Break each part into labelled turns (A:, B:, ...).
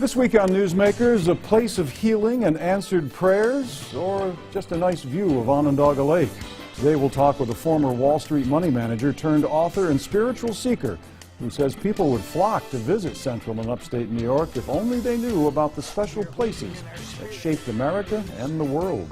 A: This week on Newsmakers, a place of healing and answered prayers, or just a nice view of Onondaga Lake. Today we'll talk with a former Wall Street money manager turned author and spiritual seeker who says people would flock to visit Central and Upstate New York if only they knew about the special places that shaped America and the world.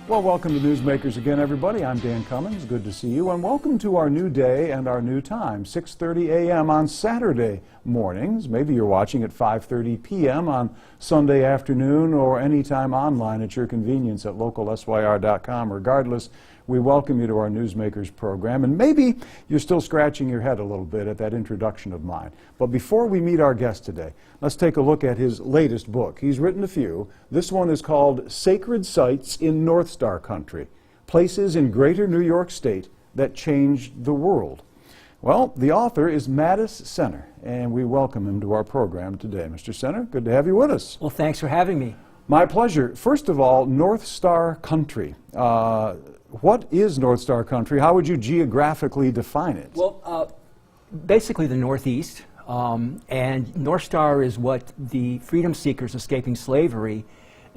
A: Well, welcome to Newsmakers again, everybody. I'm Dan Cummins. Good to see you, and welcome to our new day and our new time, 6:30 a.m. on Saturday mornings. Maybe you're watching at 5:30 p.m. on Sunday afternoon, or anytime online at your convenience at localsyr.com. Regardless, we welcome you to our Newsmakers program, and maybe you're still scratching your head a little bit at that introduction of mine. But before we meet our guest today, let's take a look at his latest book. He's written a few. This one is called Sacred Sites in North Star Country, Places in Greater New York State That Changed the World. Well, the author is Mattis Center, and we welcome him to our program today. Mr. Center, good to have you with us.
B: Well, thanks for having me.
A: My pleasure. First of all, North Star Country. What is North Star Country? How would you geographically define it?
B: Well, basically the Northeast, and North Star is what the freedom seekers escaping slavery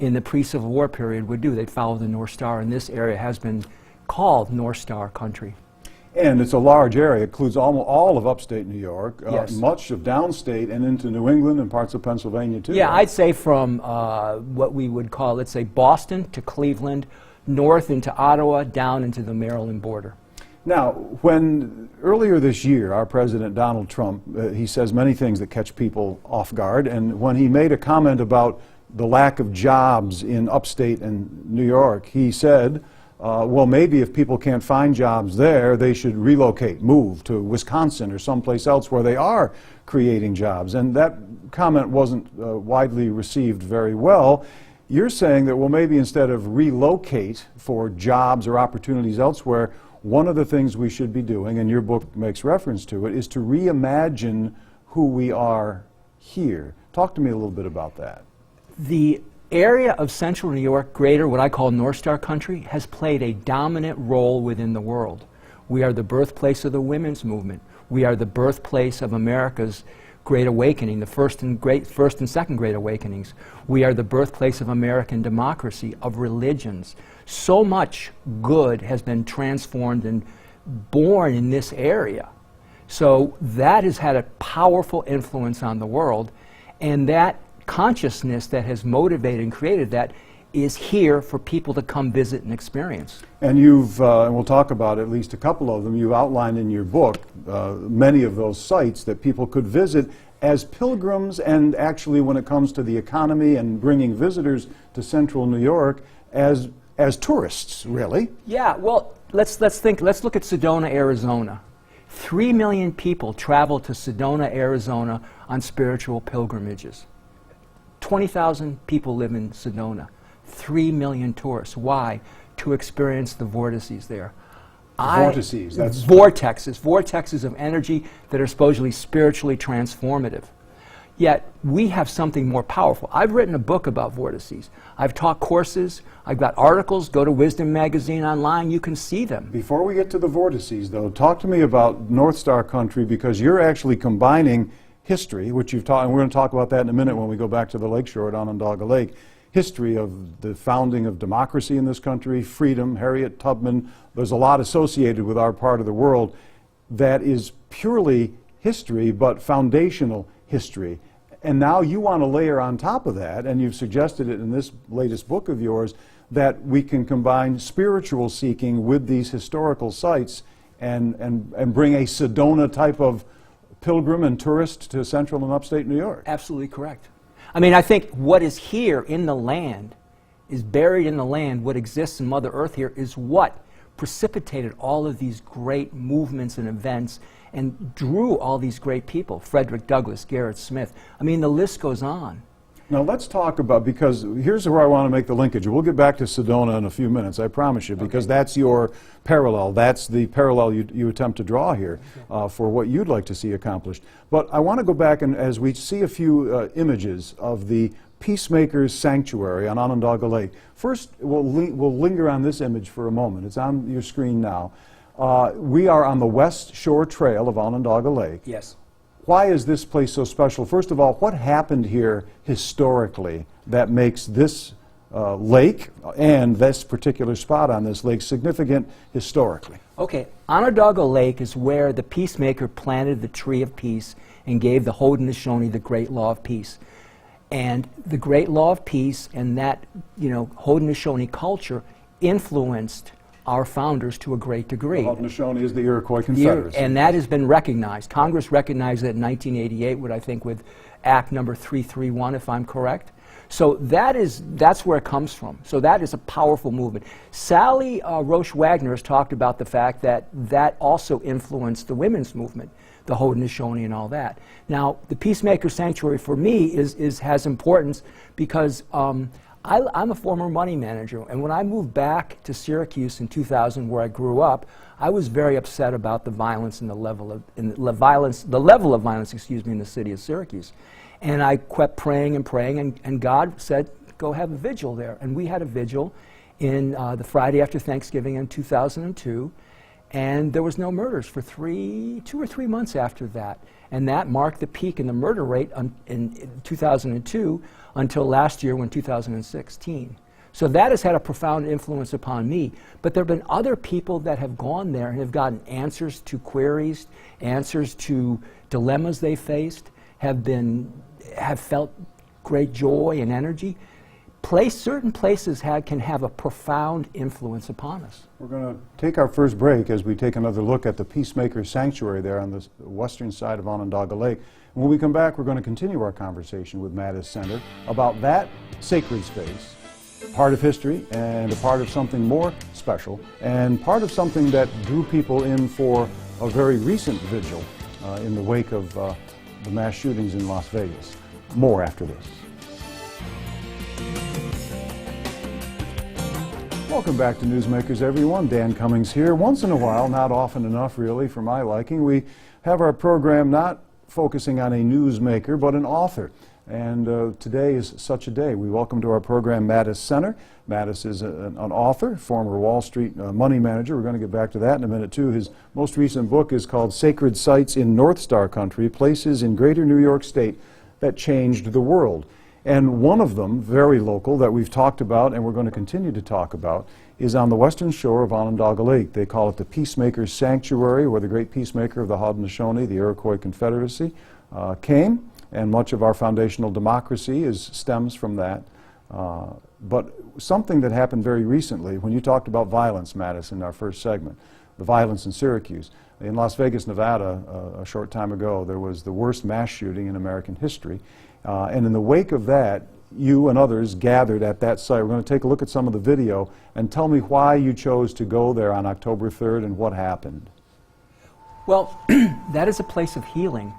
B: in the pre-Civil War period would do. They'd follow the North Star, and this area has been called North Star Country.
A: And it's a large area. It includes almost all of upstate New York,
B: yes.
A: Much of downstate, and into New England and parts of Pennsylvania, too.
B: Yeah,
A: right?
B: I'd say from what we would call, let's say, Boston to Cleveland, north into Ottawa, down into the Maryland border.
A: Now, when earlier this year, our President Donald Trump, he says many things that catch people off guard, and when he made a comment about the lack of jobs in upstate and New York, he said, well, maybe if people can't find jobs there, they should relocate, move to Wisconsin or someplace else where they are creating jobs. And that comment wasn't widely received very well. You're saying that, well, maybe instead of relocate for jobs or opportunities elsewhere, one of the things we should be doing, and your book makes reference to it, is to reimagine who we are here. Talk to me a little bit about that.
B: The area of central New York, greater, what I call North Star Country, has played a dominant role within the world. We are the birthplace of the women's movement. We are the birthplace of America's Great Awakening, the first and second Great Awakenings. We are the birthplace of American democracy, of religions. So much good has been transformed and born in this area. So that has had a powerful influence on the world, and that consciousness that has motivated and created that is here for people to come visit and experience. And
A: you've, and we'll talk about at least a couple of them, you've outlined in your book many of those sites that people could visit as pilgrims, and actually when it comes to the economy and bringing visitors to central New York as tourists, really.
B: Yeah, well, let's look at Sedona, Arizona. 3 million people travel to Sedona, Arizona on spiritual pilgrimages. 20,000 people live in Sedona. 3 million tourists. Why? To experience the vortices there.
A: Vortices. That's
B: vortexes of energy that are supposedly spiritually transformative. Yet we have something more powerful. I've written a book about vortices. I've taught courses. I've got articles. Go to Wisdom Magazine online. You can see them. Before
A: we get to the vortices, though, talk to me about North Star Country, because you're actually combining history, which you've taught, and we're going to talk about that in a minute when we go back to the lakeshore at Onondaga Lake. History of the founding of democracy in this country, freedom, Harriet Tubman. There's a lot associated with our part of the world that is purely history, but foundational history. And now you want to layer on top of that, and you've suggested it in this latest book of yours, that we can combine spiritual seeking with these historical sites and bring a Sedona type of pilgrim and tourist to central and upstate New York.
B: Absolutely correct. I mean, I think what is here in the land is buried in the land. What exists in Mother Earth here is what precipitated all of these great movements and events and drew all these great people. Frederick Douglass, Garrett Smith. I mean, the list goes on.
A: Now let's talk about, because here's where I want to make the linkage. We'll get back to Sedona in a few minutes, I promise you, because that's your parallel. That's the parallel you attempt to draw here for what you'd like to see accomplished. But I want to go back, and as we see a few images of the Peacemakers Sanctuary on Onondaga Lake. First, we'll linger on this image for a moment. It's on your screen now. We are on the West Shore Trail of Onondaga Lake.
B: Yes.
A: Why is this place so special? First of all, what happened here historically that makes this lake and this particular spot on this lake significant historically?
B: Okay, Onondaga Lake is where the peacemaker planted the tree of peace and gave the Haudenosaunee the great law of peace. And the great law of peace and that, Haudenosaunee culture influenced our founders to a great degree.
A: The Haudenosaunee is the Iroquois Confederacy.
B: And that has been recognized. Congress recognized it in 1988, I think with Act number 331, if I'm correct. So that's where it comes from. So that is a powerful movement. Sally Roche Wagner has talked about the fact that that also influenced the women's movement, the Haudenosaunee and all that. Now, the Peacemaker Sanctuary for me has importance because I'm a former money manager, and when I moved back to Syracuse in 2000, where I grew up, I was very upset about the violence and the level of violence in the city of Syracuse. And I kept praying and praying, and God said, go have a vigil there. And we had a vigil in the Friday after Thanksgiving in 2002, and there was no murders for 2 or 3 months after that. And that marked the peak in the murder rate in 2002 until last year, when 2016. So that has had a profound influence upon me. But there have been other people that have gone there and have gotten answers to queries, answers to dilemmas they faced, have felt great joy and energy. Certain places can have a profound influence upon us.
A: We're going to take our first break as we take another look at the Peacemaker Sanctuary there on the western side of Onondaga Lake. When we come back, we're going to continue our conversation with Mattis Center about that sacred space, part of history and a part of something more special, and part of something that drew people in for a very recent vigil in the wake of the mass shootings in Las Vegas. More after this. Welcome back to Newsmakers, everyone. Dan Cummings here. Once in a while, not often enough really for my liking, we have our program not focusing on a newsmaker, but an author. And today is such a day. We welcome to our program Mattis Center. Mattis is an author, former Wall Street money manager. We're going to get back to that in a minute too. His most recent book is called Sacred Sites in North Star Country, Places in Greater New York State That Changed the World. And one of them, very local, that we've talked about and we're going to continue to talk about, is on the western shore of Onondaga Lake. They call it the Peacemaker Sanctuary, where the great peacemaker of the Haudenosaunee, the Iroquois Confederacy, came. And much of our foundational democracy stems from that. But something that happened very recently, when you talked about violence, Mattis, in our first segment, the violence in Syracuse. In Las Vegas, Nevada, a short time ago, there was the worst mass shooting in American history. And in the wake of that, you and others gathered at that site. We're going to take a look at some of the video and tell me why you chose to go there on October 3rd and what happened.
B: Well, that is a place of healing.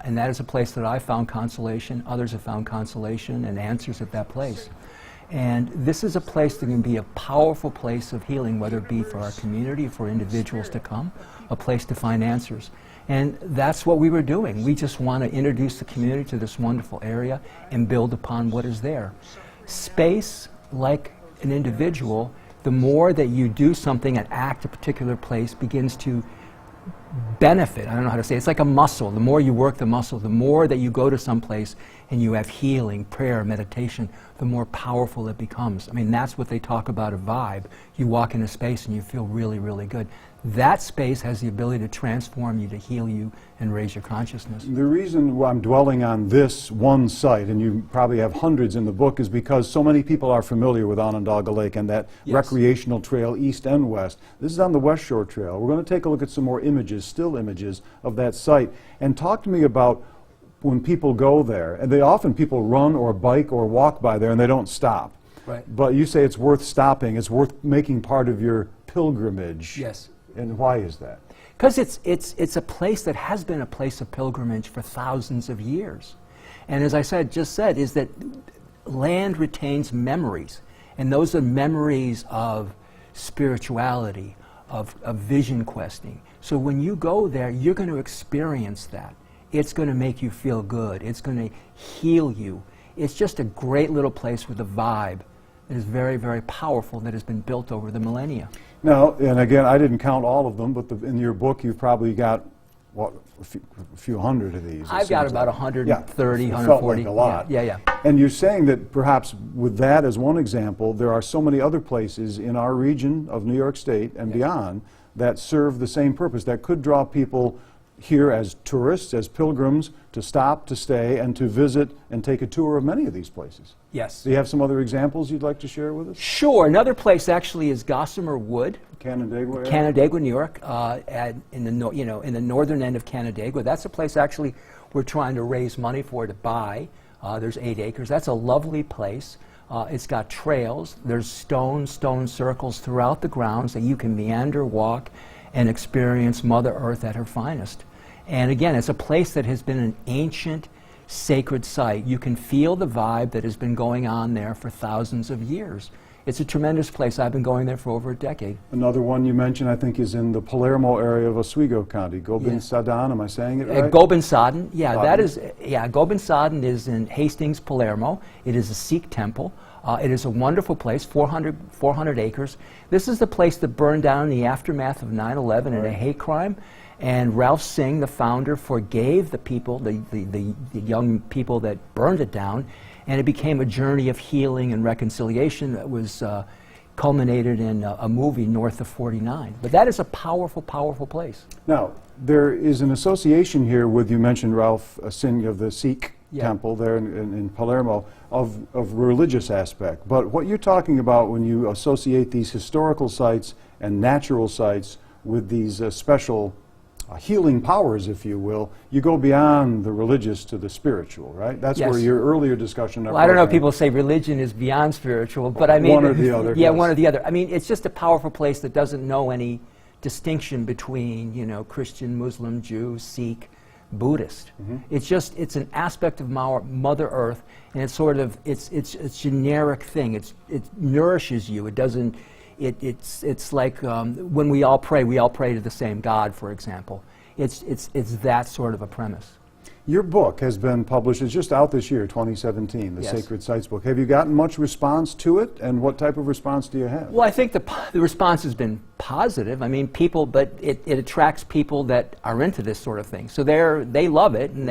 B: And that is a place that I found consolation, others have found consolation and answers at that place. And this is a place that can be a powerful place of healing, whether it be for our community, for individuals to come, a place to find answers. And that's what we were doing. We just want to introduce the community to this wonderful area and build upon what is there. Space, like an individual, the more that you do something and act a particular place begins to benefit. I don't know how to say it. It's like a muscle. The more you work the muscle, the more that you go to some place and you have healing, prayer, meditation, the more powerful it becomes. I mean, that's what they talk about, a vibe. You walk in a space and you feel really, really good. That space has the ability to transform you, to heal you, and raise your consciousness.
A: The reason why I'm dwelling on this one site, and you probably have hundreds in the book, is because so many people are familiar with Onondaga Lake and that recreational trail east and west. This is on the West Shore Trail. We're going to take a look at some more images, still images of that site, and talk to me about when people go there. And people run or bike or walk by there and they don't stop.
B: Right.
A: But you say it's worth stopping, it's worth making part of your pilgrimage.
B: Yes.
A: And why is that?
B: Because it's a place that has been a place of pilgrimage for thousands of years. And as I just said, is that land retains memories. And those are memories of spirituality, of vision questing. So when you go there, you're going to experience that. It's going to make you feel good. It's going to heal you. It's just a great little place with a vibe It is very, very powerful that has been built over the millennia.
A: Now, and again, I didn't count all of them, but in your book you've probably got, what, a few hundred of these.
B: I've got about 130,
A: it
B: 140.
A: felt like a lot.
B: Yeah.
A: And you're saying that perhaps with that as one example, there are so many other places in our region of New York State and beyond that serve the same purpose, that could draw people here as tourists, as pilgrims, to stop, to stay, and to visit and take a tour of many of these places.
B: Yes.
A: Do you have some other examples you'd like to share with us?
B: Sure. Another place actually is Gossamer Wood.
A: Canandaigua area?
B: Canandaigua, New York, in the northern end of Canandaigua. That's a place actually we're trying to raise money for to buy. There's 8 acres. That's a lovely place. It's got trails. There's stone circles throughout the grounds that you can meander, walk, and experience Mother Earth at her finest. And again, it's a place that has been an ancient, sacred site. You can feel the vibe that has been going on there for thousands of years. It's a tremendous place. I've been going there for over a decade.
A: Another one you mentioned, I think, is in the Palermo area of Oswego County. Gobin-Sadan, am I saying it right?
B: Gobin-Sadan, Gobin-Sadan is in Hastings, Palermo. It is a Sikh temple. It is a wonderful place, 400 acres. This is the place that burned down in the aftermath of 9/11 in a hate crime. And Ralph Singh, the founder, forgave the people, the young people that burned it down, and it became a journey of healing and reconciliation that was culminated in a movie, North of 49. But that is a powerful, powerful place.
A: Now, there is an association here with, you mentioned Ralph Singh of the Sikh temple there in Palermo, of religious aspect. But what you're talking about when you associate these historical sites and natural sites with these special healing powers, if you will, you go beyond the religious to the spiritual, right? That's where your earlier discussion...
B: Well, I don't know if people say religion is beyond spiritual, but I mean...
A: One or the other.
B: Yeah, one or the other. I mean, it's just a powerful place that doesn't know any distinction between, you know, Christian, Muslim, Jew, Sikh, Buddhist. It's an aspect of Mother Earth, and it's sort of, it's a generic thing. It nourishes you. It doesn't... It's like when we all pray to the same God, for example. It's that sort of a premise.
A: Your book has been published, it's just out this year, 2017, the Sacred Sites book. Have you gotten much response to it, and what type of response do you have?
B: Well, I think the response has been positive. I mean, but it attracts people that are into this sort of thing. So they love it, and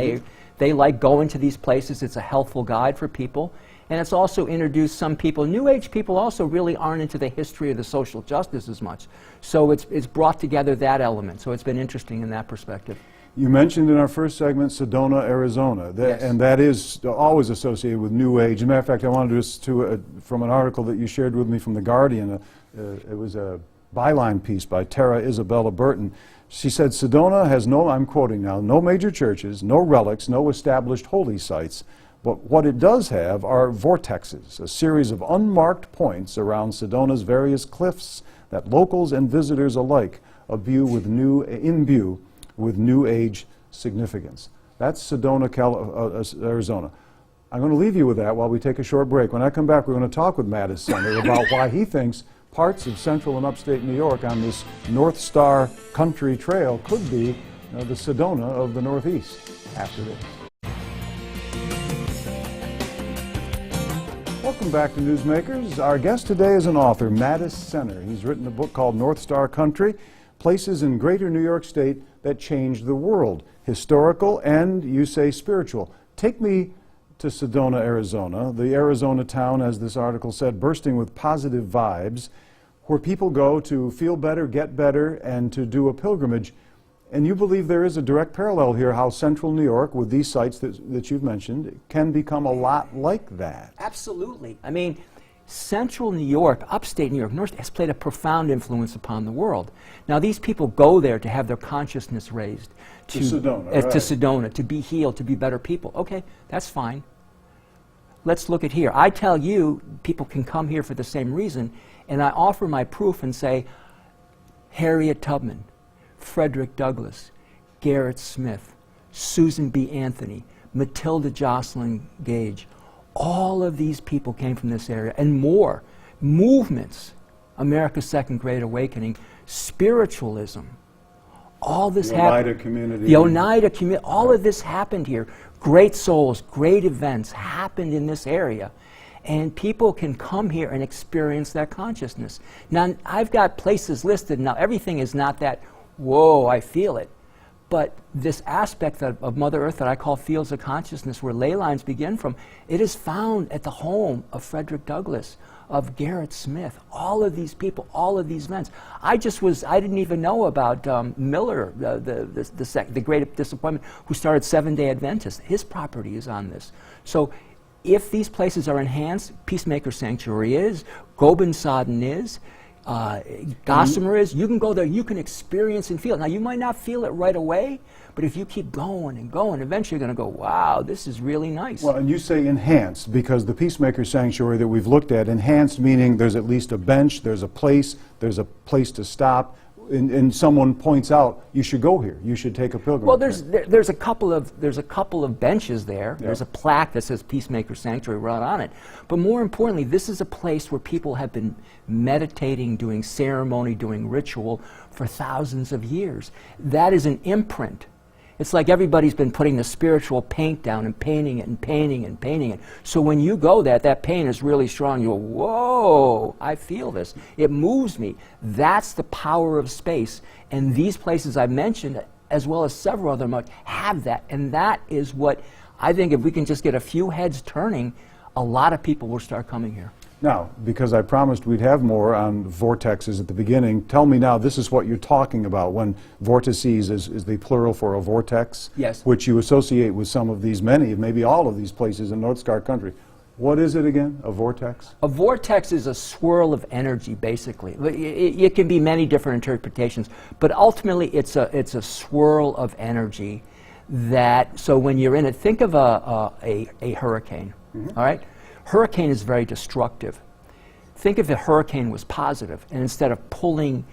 B: they like going to these places. It's a helpful guide for people. And it's also introduced some people, New Age people also really aren't into the history of the social justice as much. So it's brought together that element. So it's been interesting in that perspective.
A: You mentioned in our first segment Sedona, Arizona, and that is always associated with New Age. As a matter of fact, I wanted to from an article that you shared with me from The Guardian, it was a byline piece by Tara Isabella Burton. She said, Sedona has no, I'm quoting now, no major churches, no relics, no established holy sites. But what it does have are vortices, a series of unmarked points around Sedona's various cliffs that locals and visitors alike imbue with New Age significance. That's Sedona, Arizona. I'm going to leave you with that while we take a short break. When I come back, we're going to talk with Mattis Center about why he thinks parts of central and upstate New York on this North Star Country Trail could be the Sedona of the Northeast after this. Welcome back to Newsmakers. Our guest today is an author, Mattis Center. He's written a book called North Star Country, Places in Greater New York State That Changed the World, historical and, you say, spiritual. Take me to Sedona, Arizona, the Arizona town, as this article said, bursting with positive vibes, where people go to feel better, get better, and to do a pilgrimage. And you believe there is a direct parallel here, how central New York, with these sites that you've mentioned, can become a lot like that.
B: Absolutely. I mean, central New York, upstate New York, North has played a profound influence upon the world. Now, these people go there to have their consciousness raised.
A: To Sedona, right.
B: To Sedona, to be healed, to be better people. Okay, that's fine. Let's look at here. I tell you, people can come here for the same reason, and I offer my proof and say, Harriet Tubman, Frederick Douglass, Garrett Smith, Susan B. Anthony, Matilda Jocelyn Gage, all of these people came from this area, and more. Movements, America's Second Great Awakening, spiritualism, all this happened.
A: The Oneida community.
B: The Oneida community, all of this happened here. Great souls, great events happened in this area. And people can come here and experience that consciousness. Now, I've got places listed. Now, everything is not that, whoa, I feel it. But this aspect of Mother Earth that I call fields of consciousness, where ley lines begin from, it is found at the home of Frederick Douglass, of Garrett Smith, all of these people, all of these events. I didn't even know about Miller, the Great Disappointment, who started Seventh-day Adventist. His property is on this. So if these places are enhanced, Peacemaker Sanctuary is, Goben Sodden is, Gossamer is, you can go there, you can experience and feel it. Now, you might not feel it right away, but if you keep going and going, eventually you're going to go, wow, this is really nice.
A: Well, and you say enhanced, because the Peacemaker Sanctuary that we've looked at, enhanced meaning there's at least a bench, there's a place to stop, and someone points out, you should go here, you should take a pilgrimage.
B: Well, there's a couple of benches there.
A: Yep.
B: There's a plaque that says Peacemaker Sanctuary right on it. But more importantly, this is a place where people have been meditating, doing ceremony, doing ritual for thousands of years. That is an imprint. It's like everybody's been putting the spiritual paint down and painting it and painting it and painting it. So when you go there, that paint is really strong. You go, whoa, I feel this. It moves me. That's the power of space. And these places I mentioned, as well as several other much, have that. And that is what I think, if we can just get a few heads turning, a lot of people will start coming here.
A: Now, because I promised we'd have more on vortexes at the beginning, tell me now, this is what you're talking about when vortices is the plural for a vortex,
B: yes,
A: which you associate with some of these, maybe all of these places in North Star country. What is it again, a vortex?
B: A vortex is a swirl of energy, basically. It can be many different interpretations, but ultimately it's a swirl of energy that, so when you're in it, think of a hurricane, all right? Hurricane is very destructive. Think if a hurricane was positive, and instead of pulling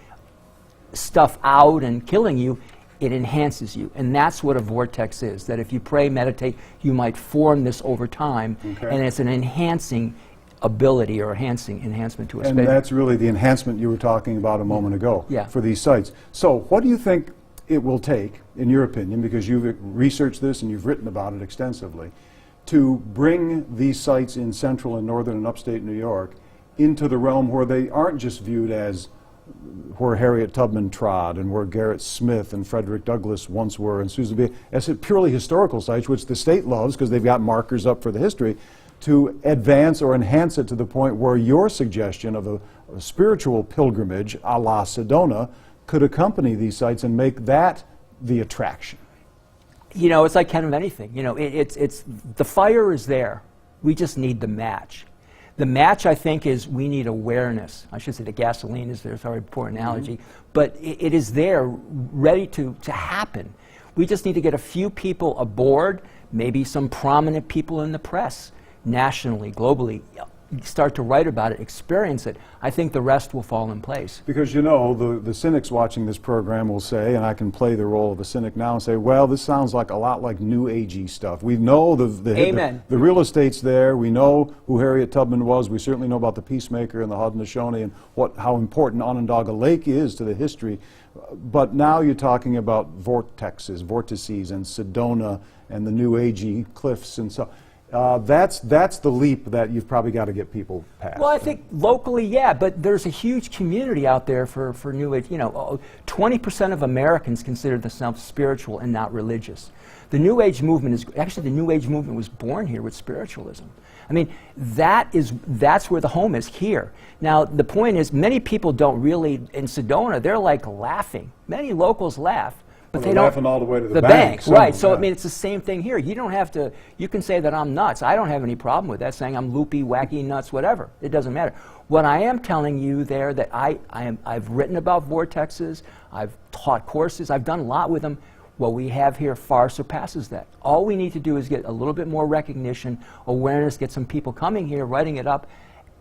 B: stuff out and killing you, it enhances you. And that's what a vortex is, that if you pray, meditate, you might form this over time, and it's an enhancing ability or enhancement to a space.
A: And that's really the enhancement you were talking about a moment ago for these sites. So what do you think it will take, in your opinion, because you've researched this and you've written about it extensively, to bring these sites in central and northern and upstate New York into the realm where they aren't just viewed as where Harriet Tubman trod and where Garrett Smith and Frederick Douglass once were and Susan B. as purely historical sites, which the state loves because they've got markers up for the history, to advance or enhance it to the point where your suggestion of a spiritual pilgrimage a la Sedona could accompany these sites and make that the attraction?
B: You know, it's like kind of anything. You know, it's the fire is there. We just need the match. The match, I think, is we need awareness. I should say the gasoline is there. Sorry, poor analogy. But it is there, ready to happen. We just need to get a few people aboard, maybe some prominent people in the press, nationally, globally, start to write about it, experience it. I think the rest will fall in place.
A: Because, you know, the cynics watching this program will say, and I can play the role of a cynic now and say, well, this sounds like a lot like New Agey stuff. We know the real estate's there. We know who Harriet Tubman was. We certainly know about the Peacemaker and the Haudenosaunee and how important Onondaga Lake is to the history. But now you're talking about vortices and Sedona and the New Agey cliffs and so. That's the leap that you've probably got to get people past.
B: Well, I think locally, yeah, but there's a huge community out there for New Age. You know, 20% of Americans consider themselves spiritual and not religious. The New Age movement the New Age movement was born here with spiritualism. I mean, that's where the home is, here. Now, the point is, many people don't really, in Sedona, they're like laughing. Many locals laugh. But
A: they don't laughing all the way to the
B: bank, right? So I mean, it's the same thing here. You don't have to. You can say that I'm nuts. I don't have any problem with that. Saying I'm loopy, wacky, nuts, whatever. It doesn't matter. What I am telling you there that I've written about vortexes. I've taught courses. I've done a lot with them. What we have here far surpasses that. All we need to do is get a little bit more recognition, awareness, get some people coming here, writing it up,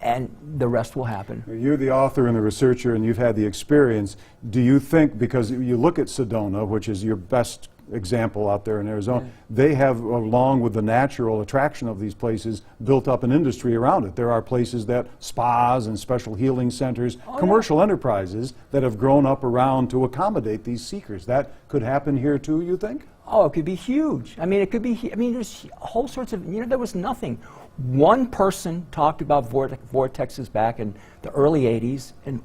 B: and the rest will happen.
A: You're the author and the researcher, and you've had the experience. Do you think, because you look at Sedona, which is your best example out there in Arizona, they have, along with the natural attraction of these places, built up an industry around it. There are places that, spas and special healing centers, commercial enterprises that have grown up around to accommodate these seekers. That could happen here too, you think?
B: Oh, it could be huge. I mean, it could be, there's whole sorts of, there was nothing. One person talked about vortexes back in the early 80s, and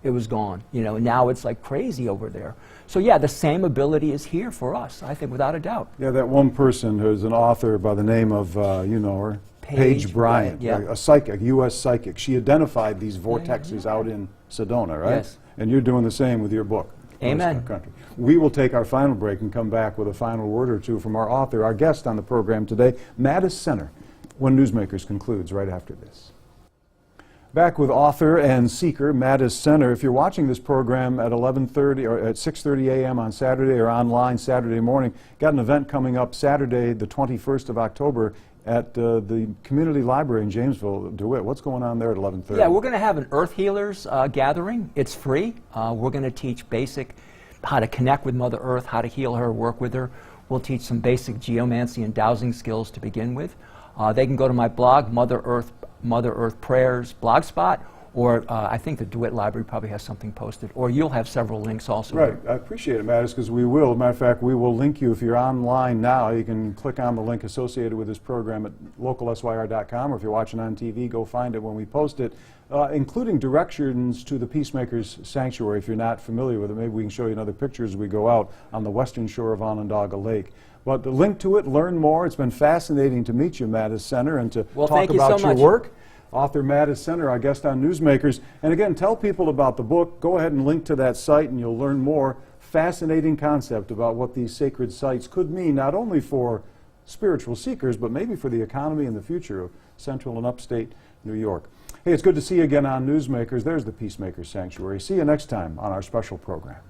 B: it was gone. You know, and now it's like crazy over there. So yeah, the same ability is here for us, I think, without a doubt.
A: Yeah, that one person who's an author by the name of, you know her, Paige Bryant,
B: yeah.
A: a psychic, U.S. psychic. She identified these vortexes out in Sedona, right?
B: Yes.
A: And you're doing the same with your book.
B: Amen.
A: Country. We will take our final break and come back with a final word or two from our author, our guest on the program today, Mattis Center, when Newsmakers concludes right after this. Back with author and seeker Mattis Center. If you're watching this program at 11:30 or at 6:30 a.m. on Saturday or online Saturday morning, got an event coming up Saturday, the 21st of October, at the community library in Jamesville, DeWitt. What's going on there at 11:30?
B: Yeah, we're going to have an Earth Healers gathering. It's free. We're going to teach basic how to connect with Mother Earth, how to heal her, work with her. We'll teach some basic geomancy and dowsing skills to begin with. They can go to my blog, Mother Earth Prayers blogspot, or I think the DeWitt Library probably has something posted, or you'll have several links also.
A: Right. I appreciate it, Mattis, because we will. As a matter of fact, we will link you. If you're online now, you can click on the link associated with this program at localsyr.com, or if you're watching on TV, go find it when we post it, including directions to the Peacemakers Sanctuary. If you're not familiar with it, maybe we can show you another picture as we go out on the western shore of Onondaga Lake. But the link to it, learn more. It's been fascinating to meet you, Mattis Center, and to talk about your work. Author Mattis Center, our guest on Newsmakers. And again, tell people about the book. Go ahead and link to that site and you'll learn more. Fascinating concept about what these sacred sites could mean, not only for spiritual seekers, but maybe for the economy and the future of central and upstate New York. Hey, it's good to see you again on Newsmakers. There's the Peacemakers Sanctuary. See you next time on our special program.